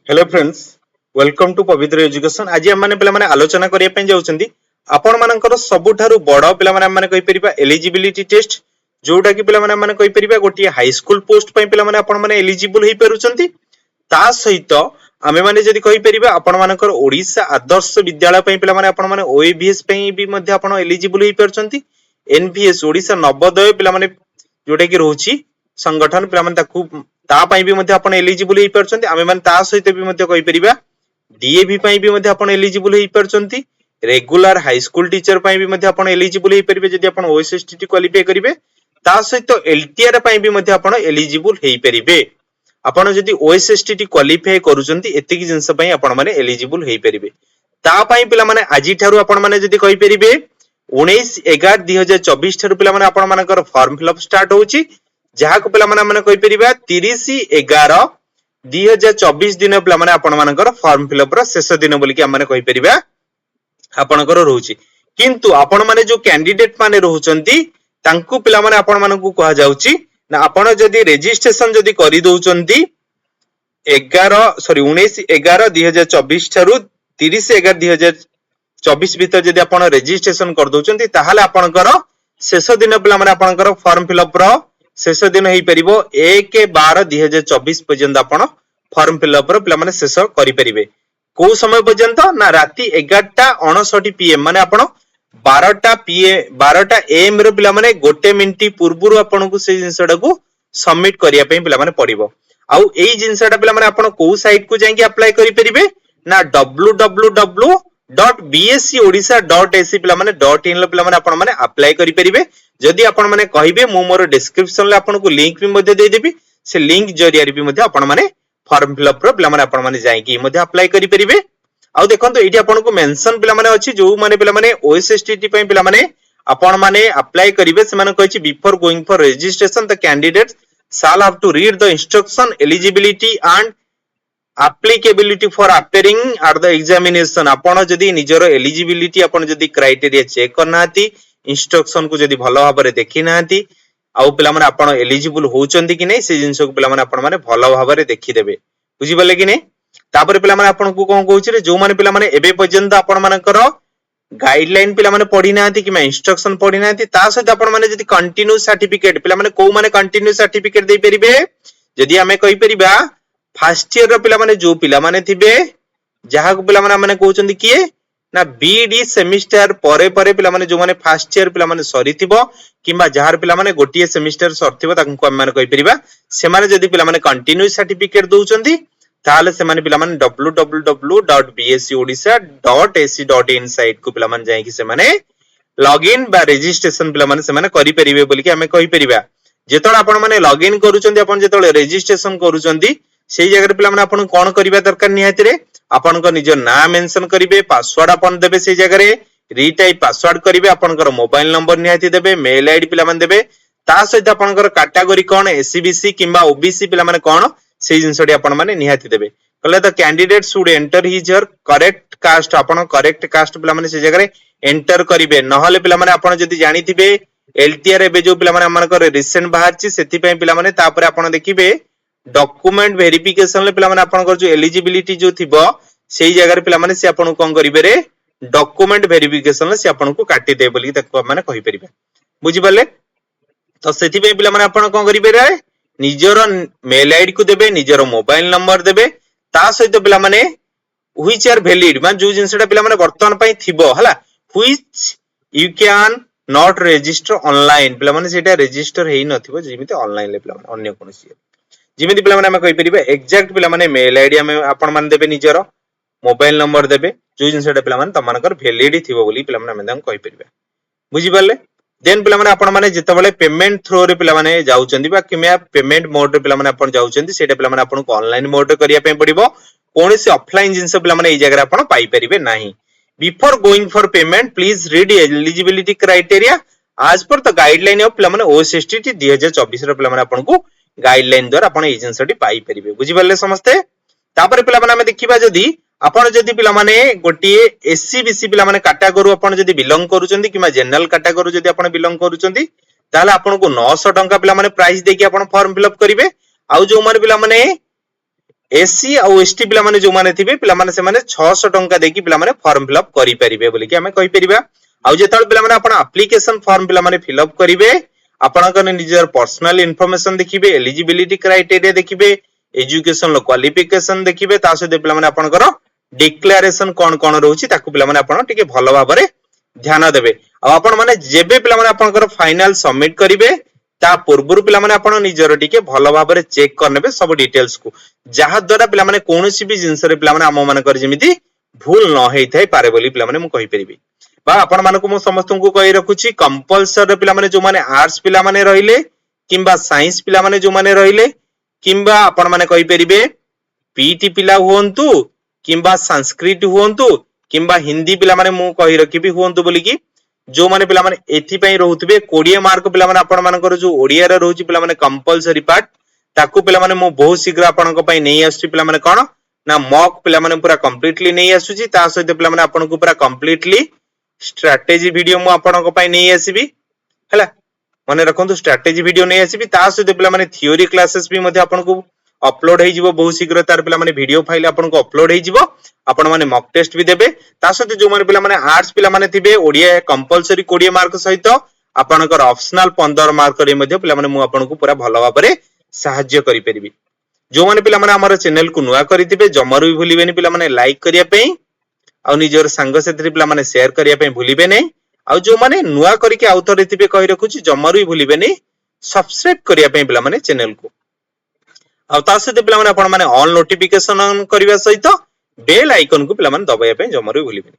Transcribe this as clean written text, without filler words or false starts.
Hello friends welcome to पवित्र education आज हम माने पिला माने आलोचना करिया पई जाउछंदी आपण मानकर सबुठारु बड़ पिला माने माने कहि परिबा एलिजिबिलिटी टेस्ट जोटा कि पिला माने कहि परिबा गोटी हाई स्कूल पोस्ट पई पिला माने आपण माने एलिजिबल होई परुछंती ता सहित आमे माने जदी कहि परिबा आपण मानकर ओडिसा आदर्श विद्यालय पई पिला माने आपण माने ओएबीएस पई भी मध्ये आपण एलिजिबल होई परछंती एनवीएस ओडिसा नवोदय पिला माने जोटा कि रहउची संगठन पिला माने ताकू ता पई भी मध्ये आपण एलिजिबल होई परछंती आमे माने ता सहित भी मध्ये कहि परिबा डीएवी पई भी मध्ये आपण एलिजिबल होई परछंती रेगुलर हाई स्कूल टीचर पई भी मध्ये आपण एलिजिबल होई परिबे जदी आपण ओएसएसटीटी क्वालिफाई करिवे ता सहित एलटीआर पई भी मध्ये आपण एलिजिबल होई परिबे आपण जदी ओएसएसटीटी क्वालिफाई करूचंती एतिकी जिंस पई आपण माने एलिजिबल होई परिबे ता पई पिला माने आजि ठारू आपण माने जदी कहि परिबे 19/11/2024 ठारू पिला माने आपण मानकर फॉर्म फिलअप स्टार्ट होउची जहा को पिला माने कहि परिबा 30/11/2024 दिन पिला माने आपण मानकर फॉर्म फिलअप रो शेष दिन बोली कि हम माने कहि परिबा आपणकर रहउची किंतु आपण माने जो कैंडिडेट माने रहउचंती तांकू पिला माने आपण मानकू कहा जाउची ना आपण जदी रजिस्ट्रेशन जदी करि दउचंती 19/11/2024 ठारू 30/11/2024 भीतर जदी आपण रजिस्ट्रेशन कर दउचंती ताहाले आपणकर शेष दिन पिला माने आपणकर फॉर्म फिलअप रो शेष दिन होई परिबो 1/12/2024 पर्यंत आपण फॉर्म फिलअप रो पिला माने शेष करि परिबे को समय पर्यंत ना राती 11:59 पीएम माने आपण 12टा एम रो पिला माने 1 मिनिट पूर्वरु आपण को से जिंसडा को सबमिट करिया पे पिला माने पड़िबो आउ एई जिंसडा पिला माने आपण को साइट को जाई कि अप्लाई करि परिबे ना www.bscodisha.ac पिला माने .in लो पिला माने आपण माने अप्लाई करि परिबे जदि आपण माने कहिबे मु मोर डिस्क्रिप्शन ले आपण को लिंक भी मध्ये दे देबी से लिंक जरिया भी मध्ये आपण माने फॉर्म फिलअप रो पिला माने आपण माने जाई कि मध्ये अप्लाई करि परिबे आ देखंतो एठी आपण को मेंशन पिला माने अछि जो माने पिला माने ओएसएसटीटी पई पिला माने आपण माने अप्लाई करिवे से माने कहछि before going for registration the candidates shall have to read the instruction eligibility and applicability for appearing at the examination आपण जदी निजरो एलिजिबिलिटी आपण जदी क्राइटेरिया चेक करनाती इंस्ट्रक्शन को जदी भलो भाबरे देखि नाती आउ पिला माने आपण एलिजिबल होचंती कि नै से जिंस को पिला माने आपण माने भलो भाबरे देखि देबे बुझि बले कि नै तापर पिला माने आपण को कोन कहउछि रे जो माने पिला माने एबे पर्यंत आपण मानकर गाइडलाइन पिला माने पढि नाती कि इंस्ट्रक्शन पढि नाती ता सहित आपण माने जदी कंटीन्यू सर्टिफिकेट पिला माने को माने कंटीन्यू सर्टिफिकेट दे परिबे जदी हमें कहि परिबा फर्स्ट ईयर रो पिला माने जो पिला माने थिबे जहा को पिला माने कहउचंदी किए ना बीडी सेमिस्टर परे परे पिला माने जो माने फर्स्ट ईयर पिला माने सरी थिबो किबा जहार पिला माने गोटिए सेमिस्टर सरथिबो ताकू हम माने कहि परिबा से माने जदी पिला माने कंटीन्यू सर्टिफिकेट दउचंदी ताले से माने पिला माने www.bscodisha.ac.in साइट को पिला माने जाई कि से माने लॉगिन बा रजिस्ट्रेशन पिला माने से माने करि परिबे बोली कि हमें कहि परिबा जेतोळ आपण माने लॉगिन करूचंदी आपण जेतोळ रजिस्ट्रेशन करूचंदी सेही जगह पिला माने आपण कोन करिबा दरकार निहाती रे आपण को निज नाम मेंशन करिवे पासवर्ड आपण देबे सेही जगह रे रीटाइप पासवर्ड करिवे आपनकर मोबाइल नंबर निहाती देबे मेल आईडी पिला माने देबे ता सहित आपनकर कैटेगरी कोन एससीबीसी किबा ओबीसी पिला माने कोन से जिंसडी आपण माने निहाती देबे कहले the candidate should enter his your correct caste आपण करेक्ट कास्ट पिला माने से जगह रे एंटर करिवे नहले पिला माने आपण जदी जानि थिबे एलटीआर एबे जो पिला माने हमनकर रिसेंट बाहरची सेति पय पिला माने तापर आपण देखिबे डॉक्यूमेंट वेरिफिकेशन ले पिला माने आपनकर जो एलिजिबिलिटी जो थिबो सेही जगह रे पिला माने से आपण कोन करिवे रे डॉक्यूमेंट वेरिफिकेशन ले से आपण को काटी दे बोली तक माने कहि परिबे बुझि परले तो सेति पय पिला माने आपण कोन करिवे रे निजरो मेल आईडी को देबे निजरो मोबाइल नंबर देबे ता सहित पिला माने व्हिच आर वैलिड मान जो जिंसडा पिला माने वर्तमान पई थिबो हला which you can not register online पिला माने सेटा रजिस्टर हेई नथिबो जेमिति ऑनलाइन ले पिला माने अन्य कोनसी जेमिति पिला माने हम कहि परिबे एग्जैक्ट पिला माने मेल आईडी हम आपण माने देबे निजरो मोबाइल नंबर देबे जो जिंसडा पिला माने तमानकर वैलिड थिबो बोली पिला माने हम कहि परिबे बुझि परले देन पिला माने आपण माने जेतबेले पेमेंट थ्रो रे पिला माने जाउचंदी बा किमे पेमेंट मोड रे पिला माने आपण जाउचंदी सेटा पिला माने आपण को ऑनलाइन मोड रे करिया पे पड़िबो कोनसी ऑफलाइन जिंस पिला माने ए जगह आपण पाई परिबे नाही before going for payment please read eligibility criteria आज पर द गाइडलाइन ऑफ पिला माने ओएसएसटीटी 2024 रे पिला माने आपण को गाइडलाइन द्वारा आपण ए जिंसटी पाई परिबे बुझि परले समस्ते तापर पिला माने हम देखिबा जदी आपण जदी पिला माने गोटिए एससीबीसी पिला माने कैटेगरी आपण जदी बिलोंग करूचंदी किबा जनरल कैटेगरी जदी आपण बिलोंग करूचंदी ताले आपण को 900 टंका पिला माने प्राइस देकी आपण फॉर्म फिलअप करिवे आउ जो माने पिला माने एससी आउ एसटी पिला माने जो माने थिबे पिला माने से माने 600 टंका देकी पिला माने फॉर्म फिलअप करि परिबे बोली कि हमें कहि परिबा आउ जेतल पिला माने आपण एप्लीकेशन फॉर्म पिला माने फिलअप करिवे आपनकर निजर पर्सनल इन्फॉर्मेशन देखिबे एलिजिबिलिटी क्राइटेरिया देखिबे एजुकेशन लो क्वालिफिकेशन देखिबे ता सहित पिला माने आपनकर डिक्लेरेशन कोन कोन रहउची ताकू पिला माने आपण टिके भलो भाबरे ध्यान देबे आ आपण माने जेबे पिला माने आपनकर फाइनल सबमिट करिवे ता पूर्वरु पिला माने आपण निजर टिके भलो भाबरे चेक करनेबे सब डिटेल्स को जहा द्वारा पिला माने कोनोसी भी जिंस रे पिला माने आम मानकर जेमिति भूल न हेइ थाई पारे बोली पिला माने मु कहि परिबी बा आपण मानको मु समस्त को कहि रखुची कंपलसरी पिला माने जो माने आर्ट्स पिला माने रहिले किंबा साइंस पिला माने जो माने रहिले किंबा आपण माने कहि परिबे पीटी पिला हुवंतु किंबा संस्कृत हुवंतु किंबा हिंदी पिला माने मु कहि रखिबी हुवंतु बोली कि जो माने पिला माने एथि पई रहउतबे 20 मार्क पिला माने आपण मानकर जो ओडिया रे रहउची पिला माने कंपलसरी पार्ट ताकू पिला माने मु बहुत शीघ्र आपण को पई नै आसुची पिला माने कोन ना मॉक पिला माने पूरा कंप्लीटली नै आसुची ता सहित पिला माने आपण को पूरा कंप्लीटली स्ट्रेटजी वीडियो मु आपण को पई नै आसीबी हला माने रखंतु स्ट्रेटजी वीडियो नै आसीबी ता सहित पिला माने थ्योरी क्लासेस भी मध्ये आपण को अपलोड हे जिवो बहुत शीघ्र तार पिला माने वीडियो फाइल आपण को अपलोड हे जिवो आपण माने मॉक टेस्ट भी देबे ता सहित जो माने पिला माने आर्ट्स पिला माने थिबे ओडिया कंपलसरी 20 मार्क सहित आपनकर ऑप्शनल 15 मार्क रे मध्ये पिला माने मु आपण को पूरा भलो भाबरे सहाय्य करि परिबी जो माने पिला माने हमर चैनल को नुवा करितिबे जमरु भी भूलिबेनी पिला माने लाइक करिया पई आ निजर संग साथी पिला माने शेयर करिया पई भूलिबे नै आ जो माने नुवा करिके आउथरे थिबे कहि रखुची जमरु भी भूलिबेनी सब्सक्राइब करिया पई पिला माने चैनल को आ ता सहित पिला माने आपण माने ऑल नोटिफिकेशन ऑन करिवा सहित बेल आइकन को पिला माने दबाया पई जमरु भी भूलिबेनी।